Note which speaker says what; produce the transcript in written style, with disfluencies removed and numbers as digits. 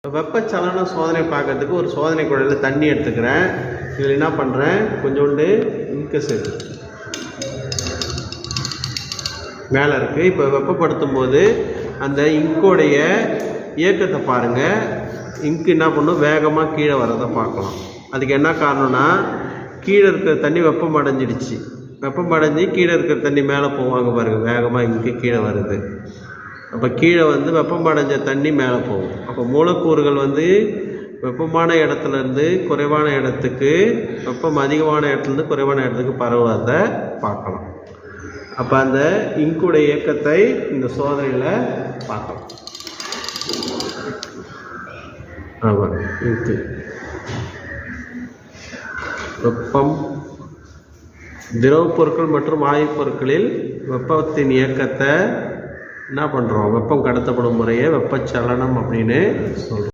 Speaker 1: வெப்பச்சலன சோதனை பார்க்கறதுக்கு ஒரு சோதனை குழாயில் தண்ணி எடுத்துக்கிறேன். இதில் என்ன பண்ணுறேன், கொஞ்சோண்டு இங்கு சேர்த்து மேலே இருக்குது. இப்போ வெப்பப்படுத்தும் போது அந்த இங்கோடைய இயக்கத்தை பாருங்கள். இங்கு என்ன பண்ணும், வேகமாக கீழே வரதை பார்க்கலாம். அதுக்கு என்ன காரணம்னா, கீழே இருக்கிற தண்ணி வெப்பம் அடைஞ்சிடுச்சு. வெப்பம் அடைஞ்சி கீழே இருக்கிற தண்ணி மேலே போவாங்க பாருங்கள், வேகமாக இங்கே கீழே வருது. அப்போ கீழே வெப்பம் அடைஞ்ச தண்ணி மேலே போகும். அப்போ மூலக்கூறுகள் வெப்பமான இடத்துலேருந்து குறைவான இடத்துக்கு, வெப்பம் அதிகமான இடத்துலேருந்து குறைவான இடத்துக்கு பரவுவதை பார்க்கலாம். அப்போ அந்த இங்குடைய இயக்கத்தை இந்த சோதனையில் பார்க்கலாம். ஆமாம், இங்கு வெப்பம் திரவப் பொருட்கள் மற்றும் வாயுப் பொருட்களில் வெப்பத்தின் இயக்கத்தை என்ன பண்ணுறோம், வெப்பம் கடத்தப்படும் முறையை வெப்பச்சலனம் அப்படின்னு சொல்கிறோம்.